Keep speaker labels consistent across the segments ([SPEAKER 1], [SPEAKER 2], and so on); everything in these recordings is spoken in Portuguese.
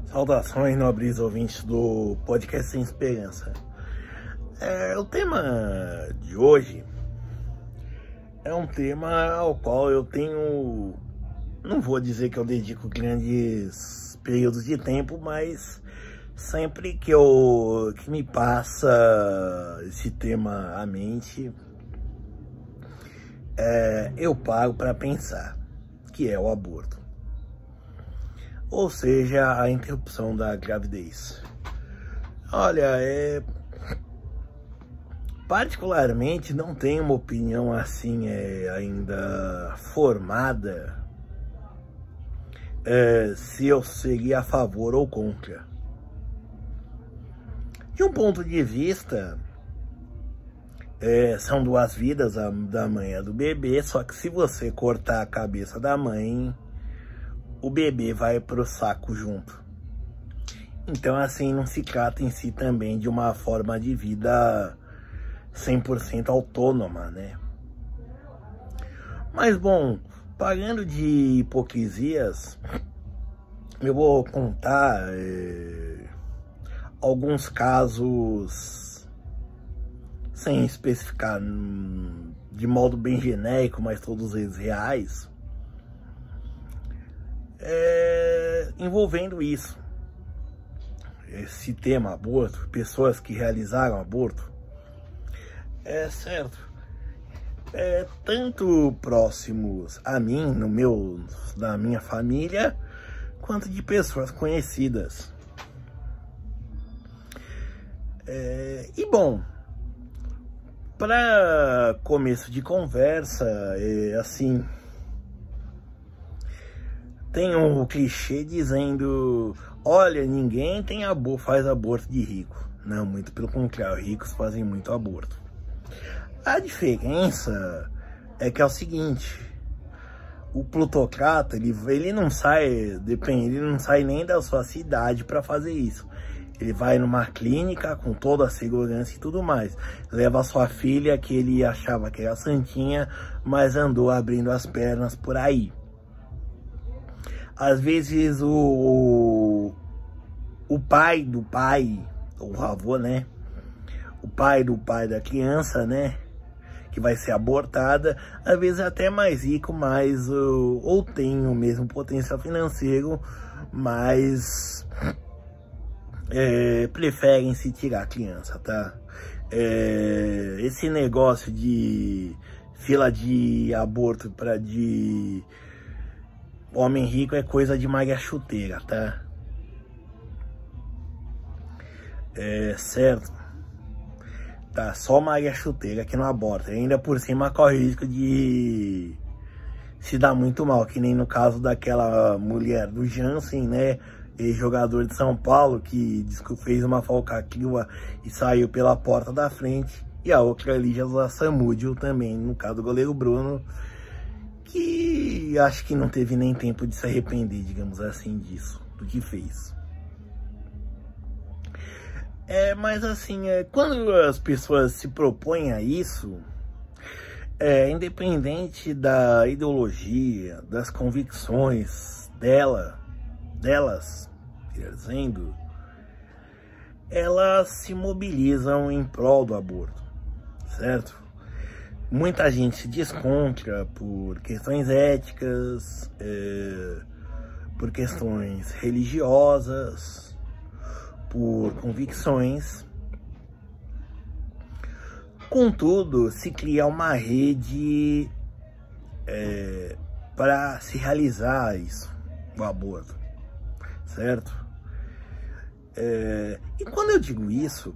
[SPEAKER 1] Saudações, nobres ouvintes do Podcast Sem Esperança. O tema de hoje é um tema ao qual eu tenho, não vou dizer que eu dedico grandes períodos de tempo, mas sempre que me passa esse tema à mente, eu paro para pensar, que é o aborto. Ou seja, a interrupção da gravidez. Olha, particularmente não tenho uma opinião assim ainda formada se eu seria a favor ou contra. De um ponto de vista, são duas vidas, a da mãe e a do bebê, só que se você cortar a cabeça da mãe, o bebê vai pro saco junto. Então, assim, não se trata em si também de uma forma de vida 100% autônoma, né? Mas, bom, parando de hipocrisias, eu vou contar alguns casos, sem especificar de modo bem genérico, mas todos eles reais, envolvendo isso, esse tema aborto, pessoas que realizaram aborto, certo, tanto próximos a mim, na minha família, quanto de pessoas conhecidas. E bom, para começo de conversa, assim, tem um clichê dizendo: olha, ninguém faz aborto de rico. Não, muito pelo contrário, ricos fazem muito aborto. A diferença é que é o seguinte: o plutocrata, ele não sai nem da sua cidade para fazer isso. Ele vai numa clínica com toda a segurança e tudo mais. Leva a sua filha, que ele achava que era santinha, mas andou abrindo as pernas por aí. Às vezes o pai do pai, o avô, né? O pai do pai da criança, né? Que vai ser abortada, às vezes até mais rico, mas ou tem o mesmo potencial financeiro, mas preferem se tirar a criança, tá? Esse negócio de fila de aborto de homem rico é coisa de Maria Chuteira, tá? Certo? Tá, só Maria Chuteira que não aborta. E ainda por cima corre o risco de se dar muito mal, que nem no caso daquela mulher do Jansen, né? Ex-jogador de São Paulo, que fez uma falcatrua e saiu pela porta da frente. E a outra ali, Jesus Samúdio, também, no caso do goleiro Bruno, que acho que não teve nem tempo de se arrepender, digamos assim, disso, do que fez. Mas assim, quando as pessoas se propõem a isso, independente da ideologia, das convicções delas, dizendo, elas se mobilizam em prol do aborto, certo? Muita gente se descontra por questões éticas, por questões religiosas, por convicções. Contudo, se cria uma rede para se realizar isso, o aborto, certo? E quando eu digo isso,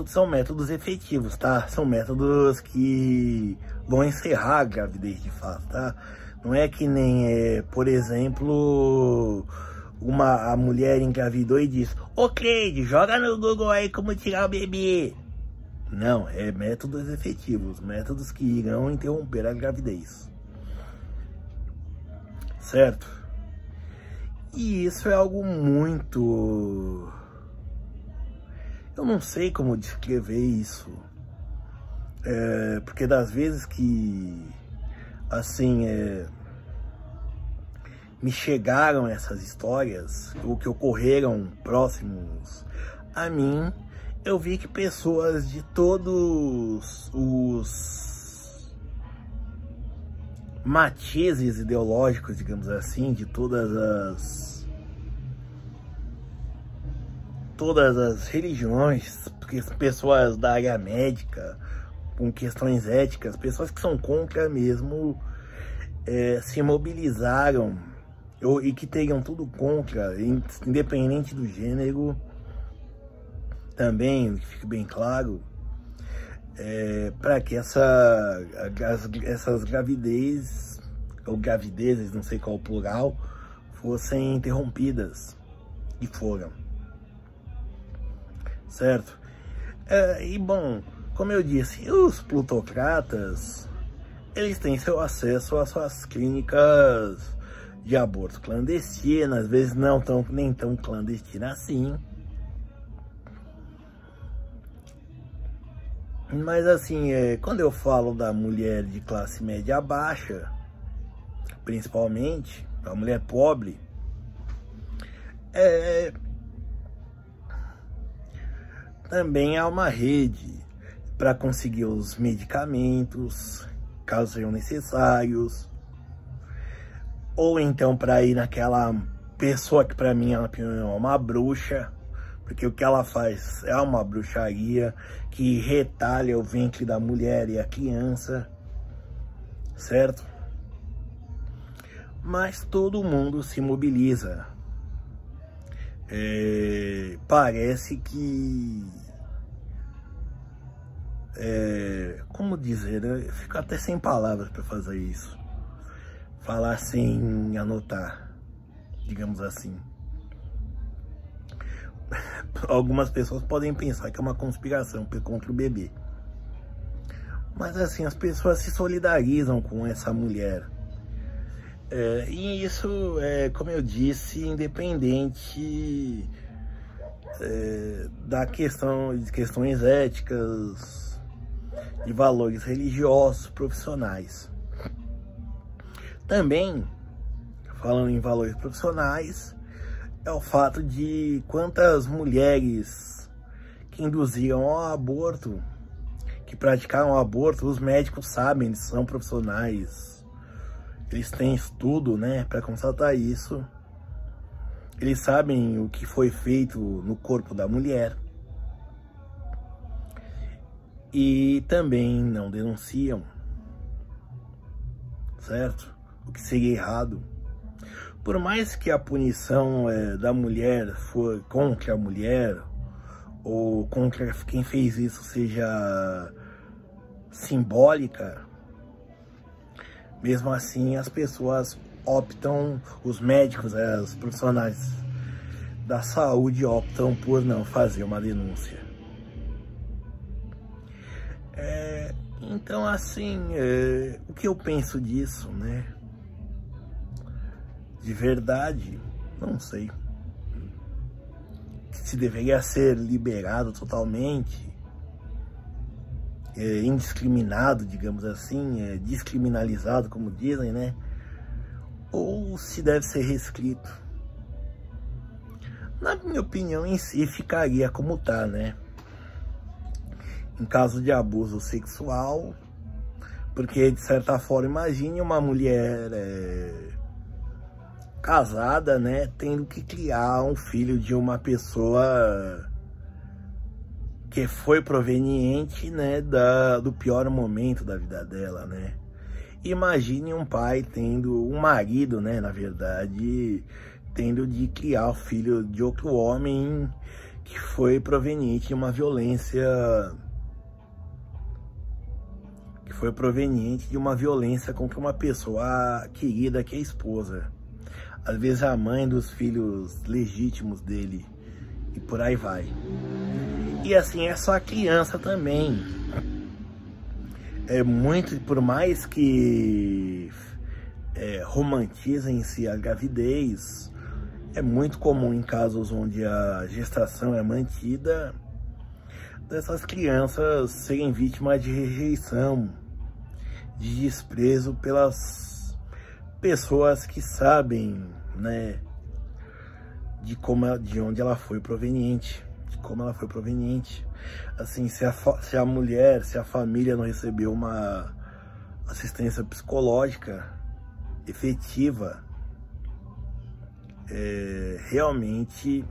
[SPEAKER 1] são métodos efetivos, tá? São métodos que vão encerrar a gravidez de fato, tá? Não é que nem, por exemplo, a mulher engravidou e diz: ô Cleide, joga no Google aí como tirar o bebê. Não, métodos efetivos, métodos que irão interromper a gravidez, certo? E isso é algo muito... eu não sei como descrever isso, porque das vezes que, assim, me chegaram essas histórias, ou que ocorreram próximos a mim, eu vi que pessoas de todos os matizes ideológicos, digamos assim, de todas as religiões, porque pessoas da área médica, com questões éticas, pessoas que são contra mesmo, se mobilizaram, e que teriam tudo contra, independente do gênero, também, que fique bem claro, para que essas gravidezes, ou gravidezes, não sei qual o plural, fossem interrompidas, e foram, certo? E bom, como eu disse, os plutocratas, eles têm seu acesso às suas clínicas de aborto clandestino, às vezes nem tão clandestina assim. Mas assim, quando eu falo da mulher de classe média baixa, principalmente, a mulher pobre, também há uma rede para conseguir os medicamentos, caso sejam necessários, ou então para ir naquela pessoa que para mim é uma bruxa, porque o que ela faz é uma bruxaria que retalha o ventre da mulher e a criança, certo? Mas todo mundo se mobiliza. Parece que... como dizer, né? Eu fico até sem palavras para fazer isso. Falar sem anotar, digamos assim. Algumas pessoas podem pensar que é uma conspiração contra o bebê. Mas assim, as pessoas se solidarizam com essa mulher. E isso, como eu disse, independente da de questões éticas, de valores religiosos, profissionais. Também, falando em valores profissionais, é o fato de quantas mulheres que induziram ao aborto, que praticaram o aborto, os médicos sabem, eles são profissionais, eles têm estudo, né, para constatar isso. Eles sabem o que foi feito no corpo da mulher. E também não denunciam, certo? O que seria errado. Por mais que a punição da mulher for contra a mulher, ou contra quem fez isso seja simbólica, mesmo assim as pessoas optam, os médicos, os profissionais da saúde optam por não fazer uma denúncia. Então assim, o que eu penso disso, né? De verdade, não sei. Se deveria ser liberado totalmente, indiscriminado, digamos assim, descriminalizado, como dizem, né? Ou se deve ser restrito. Na minha opinião, em si, ficaria como tá, né? Em caso de abuso sexual, porque, de certa forma, imagine uma mulher casada, né, tendo que criar um filho de uma pessoa que foi proveniente, né, do pior momento da vida dela, né? Imagine um pai tendo, um marido, né, na verdade, tendo de criar o filho de outro homem que foi proveniente de uma violência, contra uma pessoa querida, que é a esposa. Às vezes a mãe dos filhos legítimos dele, e por aí vai. E assim, é só a criança também. Por mais que romantizem-se a gravidez, é muito comum em casos onde a gestação é mantida, dessas crianças serem vítimas de rejeição, de desprezo pessoas que sabem, né, de onde ela foi proveniente, de como ela foi proveniente. Assim, se a mulher, se a família não recebeu uma assistência psicológica efetiva, realmente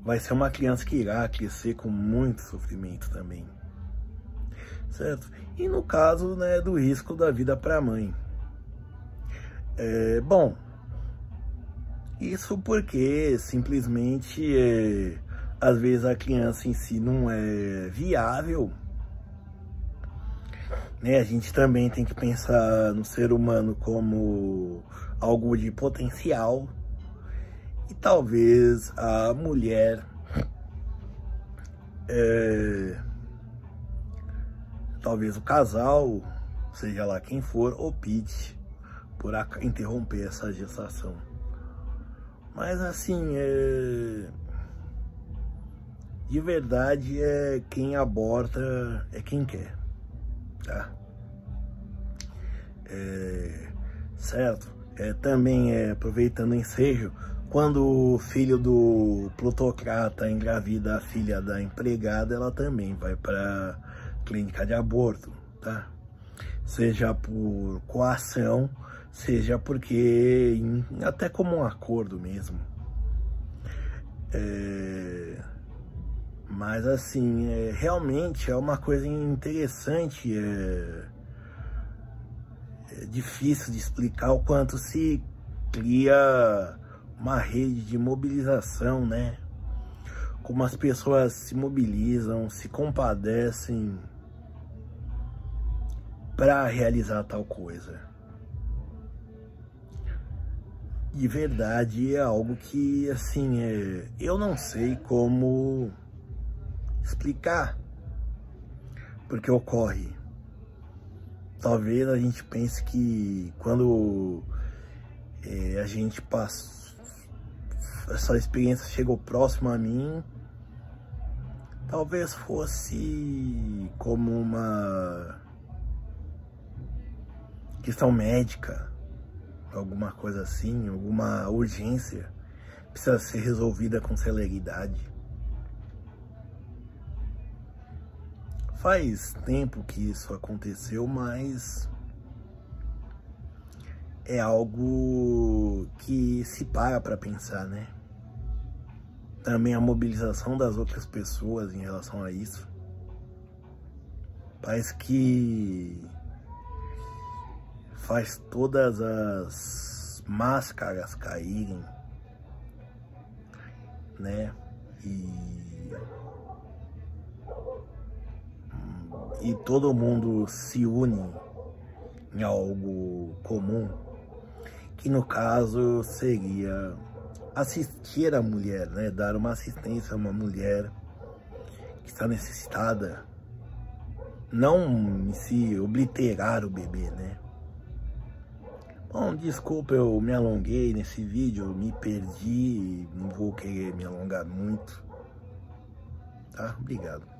[SPEAKER 1] vai ser uma criança que irá crescer com muito sofrimento também, certo? E no caso, né, do risco da vida para a mãe, bom, isso porque simplesmente às vezes a criança em si não é viável, né? A gente também tem que pensar no ser humano como algo de potencial, e talvez a mulher, talvez o casal, seja lá quem for, opte por interromper essa gestação. Mas assim, de verdade, quem aborta é quem quer, tá? Certo? Também, aproveitando o ensejo, quando o filho do plutocrata engravida a filha da empregada, ela também vai para clínica de aborto, tá? Seja por coação, seja porque, até como um acordo mesmo. Mas assim, realmente é uma coisa interessante, é difícil de explicar o quanto se cria uma rede de mobilização, né? Como as pessoas se mobilizam, se compadecem para realizar tal coisa. De verdade, é algo que, assim, eu não sei como explicar porque ocorre. Talvez a gente pense que quando a gente passa, essa experiência chegou próximo a mim, talvez fosse como uma questão médica, alguma coisa assim, alguma urgência, precisa ser resolvida com celeridade. Faz tempo que isso aconteceu, mas é algo que se para pensar, né? Também a mobilização das outras pessoas em relação a isso. Parece que faz todas as máscaras caírem, né? E todo mundo se une em algo comum, que no caso seria assistir a mulher, né? Dar uma assistência a uma mulher que está necessitada, não em si obliterar o bebê, né? Bom, desculpa, eu me alonguei nesse vídeo, me perdi, não vou querer me alongar muito, tá? Obrigado.